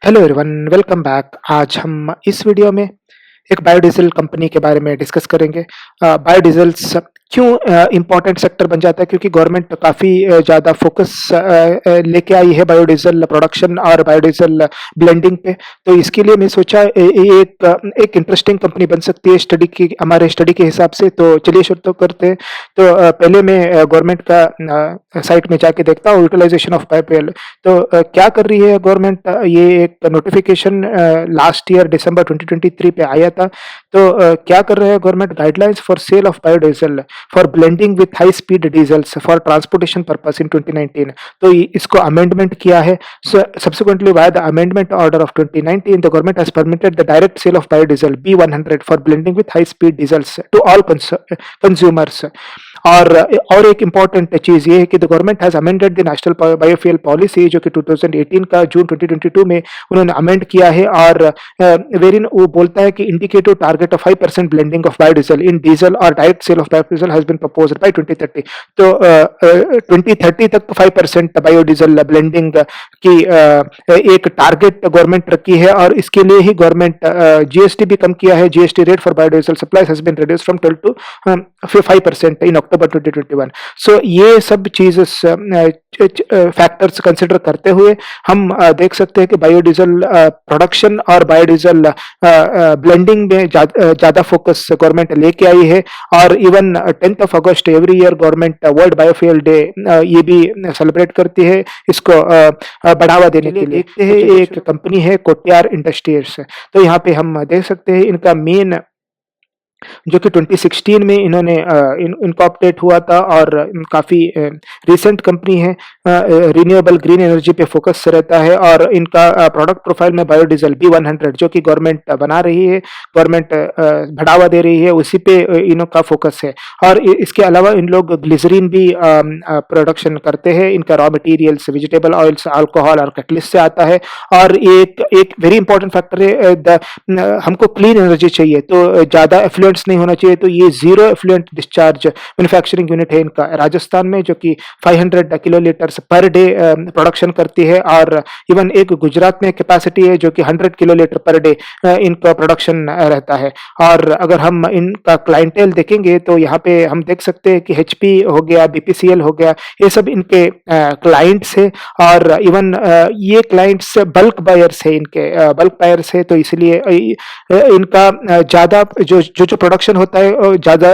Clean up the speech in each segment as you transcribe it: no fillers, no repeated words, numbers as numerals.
Hello everyone, welcome back. आज हम इस वीडियो में एक बायोडीज़ल कंपनी के बारे में डिस्कस करेंगे। बायोडीज़ल्स क्यों इम्पोर्टेंट सेक्टर बन जाता है, क्योंकि गवर्नमेंट काफ़ी ज़्यादा फोकस लेके आई है बायोडीज़ल प्रोडक्शन और बायोडीज़ल ब्लेंडिंग पे। तो इसके लिए मैं सोचा एक इंटरेस्टिंग कंपनी बन सकती है हमारे स्टडी के हिसाब से। तो चलिए शुरू तो करते हैं। तो पहले मैं गवर्नमेंट का साइट में जाके देखता हूँ यूटिलाइज़ेशन ऑफ बायोफ्यूल। तो क्या कर रही है गवर्नमेंट, ये एक नोटिफिकेशन लास्ट ईयर दिसंबर 2023 पे आया था। तो क्या कर रहे हैं government, guidelines for sale of biodiesel for blending with high speed diesels for transportation purpose in 2019। तो इसको अमेंडमेंट किया है। Subsequently, via the amendment order of 2019, the government has permitted the direct sale of biodiesel B100 for blending with high speed diesels to all consumers। और एक important चीज़ ये है कि the government has amended the national biofuel policy, जो कि 2018 का जून 2022 में उन्होंने अमेंड किया है। और वेरिन वो बोलता है कि indicative target of 5% blending of biodiesel in diesel और direct sale of biodiesel has been proposed by 2030। तो 2030 तक 5% बायोडीजल ब्लेंडिंग की एक टारगेट गवर्नमेंट रखी है। और इसके लिए ही गवर्नमेंट जीएसटी भी कम किया है। GST rate for biodiesel supplies has been reduced from 12 to 5% in October 2021। So ये सब चीजेस फैक्टर्स कंसिडर करते हुए हम देख सकते हैं कि बायोडीजल प्रोडक्शन और बायोडीजल ब्लेंडिंग में ज्यादा फोकस गवर्नमेंट लेके आई है। और even 10th of August every year government world biofuel day ये भी सेलिब्रेट करती है, इसको बढ़ावा देने के लिए। देखते हैं एक कंपनी है कोटियार इंडस्ट्रीज। तो यहाँ पे हम देख सकते हैं इनका मेन, जो कि 2016 में इन्होंने इनकॉर्पोरेट हुआ था और काफ़ी रिसेंट कंपनी है। रिन्यूएबल ग्रीन एनर्जी पे फोकस रहता है। और इनका प्रोडक्ट प्रोफाइल में बायोडीजल B100 जो कि गवर्नमेंट बना रही है, गवर्नमेंट बढ़ावा दे रही है, उसी पे इनका फोकस है। और इसके अलावा इन लोग ग्लिसरीन भी प्रोडक्शन करते हैं। इनका raw materials vegetable oils, alcohol और कैटलिस्ट से आता है। और एक एक वेरी इंपॉर्टेंट फैक्टर है, हमको क्लीन एनर्जी चाहिए, तो ज़्यादा एफ्लुएंट्स नहीं होना चाहिए। तो ये zero effluent discharge manufacturing unit है इनका राजस्थान में, जो कि 500 kilo litres per day production करती है। और इवन एक गुजरात में कैपेसिटी है जो कि 100 किलो लीटर पर डे इनका प्रोडक्शन रहता है। और अगर हम इनका क्लाइंटेल देखेंगे तो यहाँ पे हम देख सकते हैं कि एचपी हो गया, बीपीसीएल हो गया, ये सब इनके क्लाइंट्स है। और इवन ये क्लाइंट्स बल्क बायर्स है, इनके बल्क बायर्स है। तो इसलिए इनका ज़्यादा जो प्रोडक्शन होता है ज़्यादा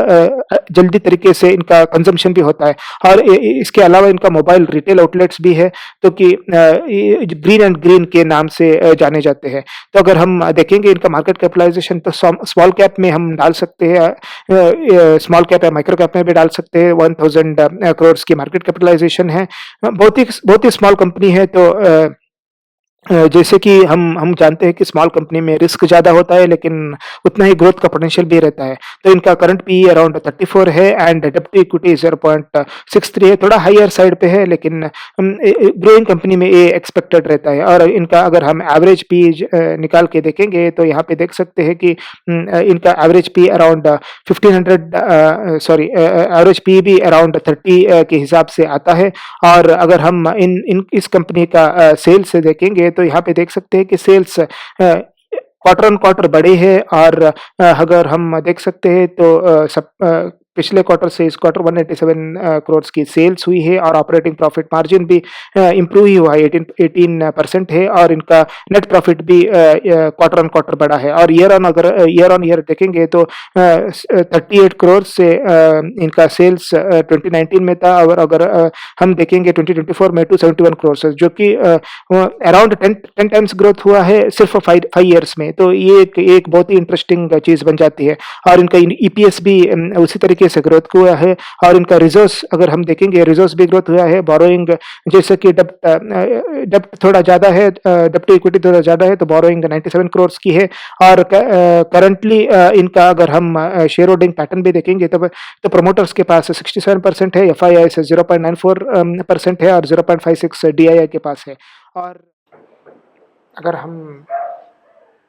जल्दी तरीके से इनका कंजम्पशन भी होता है। और इसके अलावा इनका मोबाइल रिटेल आउटलेट्स भी है, तो कि ग्रीन एंड ग्रीन के नाम से जाने जाते हैं। तो अगर हम देखेंगे इनका मार्केट कैपिटलाइजेशन, तो स्मॉल कैप में हम डाल सकते हैं, स्मॉल कैप या माइक्रो कैप में भी डाल सकते हैं। 1000 करोड़ की मार्केट कैपिटलाइजेशन है। बहुत ही स्मॉल कंपनी है। तो जैसे कि हम जानते हैं कि स्मॉल कंपनी में रिस्क ज़्यादा होता है, लेकिन उतना ही ग्रोथ का पोटेंशियल भी रहता है। तो इनका करंट पी अराउंड 34 है एंड डेब्ट टू इक्विटी 0.63 है, थोड़ा हायर साइड पे है, लेकिन ग्रोइंग कंपनी में ये एक्सपेक्टेड रहता है। और इनका अगर हम एवरेज पी निकाल के देखेंगे तो यहाँ पे देख सकते हैं कि इनका average P around 1500, sorry, average P भी अराउंड 30 के हिसाब से आता है। और अगर हम इन इस कंपनी का सेल्स देखेंगे तो यहाँ पे देख सकते हैं कि सेल्स क्वार्टर ऑन क्वार्टर बढ़े हैं। और अगर हम देख सकते हैं तो पिछले क्वार्टर से इस क्वार्टर 187 करोड़ की सेल्स हुई है। और ऑपरेटिंग प्रॉफिट मार्जिन भी इम्प्रूव ही हुआ है, 18% है। और इनका नेट प्रॉफिट भी क्वार्टर ऑन क्वार्टर बढ़ा है। और ईयर ऑन ईयर देखेंगे तो 38 करोड़ से इनका सेल्स 2019 में था। और अगर हम देखेंगे 2024 में 271 करोड़, जो कि अराउंड 10 टाइम्स ग्रोथ हुआ है सिर्फ 5 ईयर्स में। तो ये एक बहुत ही इंटरेस्टिंग चीज़ बन जाती है। और इनका ईपीएस भी उसी तरीके से ग्रोथ हुआ है। और इनका रिजर्व्स अगर हम देखेंगे, रिजर्व्स भी ग्रोथ हुआ है। बोरोइंग जैसे कि डेप्ट थोड़ा ज़्यादा है, डेप्ट टू इक्विटी थोड़ा ज़्यादा है, तो बोरोइंग 97 करोड़ की है। और करंटली इनका अगर हम शेयर होल्डिंग पैटर्न भी देखेंगे तो प्रमोटर्स के पास 67% है, एफआईआई से 0.94% है, और 0.56 डीआईआई के पास है। और अगर हम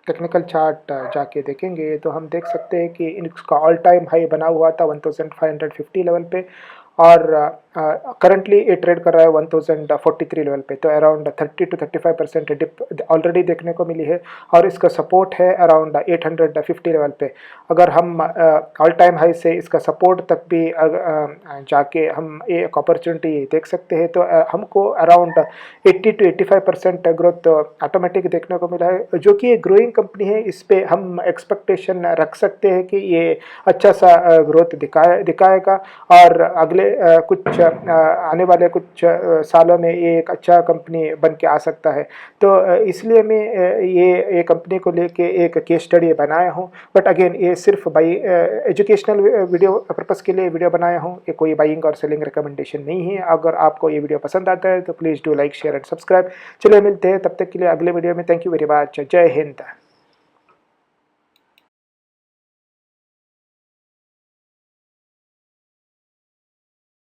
टेक्निकल चार्ट जाके देखेंगे तो हम देख सकते हैं कि इसका ऑल टाइम हाई बना हुआ था 1550 लेवल पे। और करंटली ये ट्रेड कर रहा है 1043 लेवल पे, तो अराउंड 30 to 35% डिप ऑलरेडी देखने को मिली है और इसका सपोर्ट है अराउंड 850 लेवल पे। अगर हम ऑल टाइम हाई से इसका सपोर्ट तक भी जाके हम एक अपॉर्चुनिटी देख सकते हैं, तो हमको अराउंड 80 to 85% ग्रोथ ऑटोमेटिक देखने को मिला है, जो कि एक ग्रोइंग कंपनी है। इस पे हम एक्सपेक्टेशन रख सकते हैं कि ये अच्छा सा ग्रोथ दिखाएगा और अगले कुछ आने वाले कुछ सालों में ये एक अच्छा कंपनी बन के आ सकता है। तो इसलिए मैं ये कंपनी को लेके एक केस स्टडी बनाया हूँ। बट अगेन ये सिर्फ बाई एजुकेशनल वीडियो पर्पज़ के लिए वीडियो बनाया हूँ, ये कोई बाइंग और सेलिंग रिकमेंडेशन नहीं है। अगर आपको ये वीडियो पसंद आता है तो please do like share and subscribe. चलिए मिलते हैं तब तक के लिए अगले वीडियो में। Thank you very much. जय हिंद।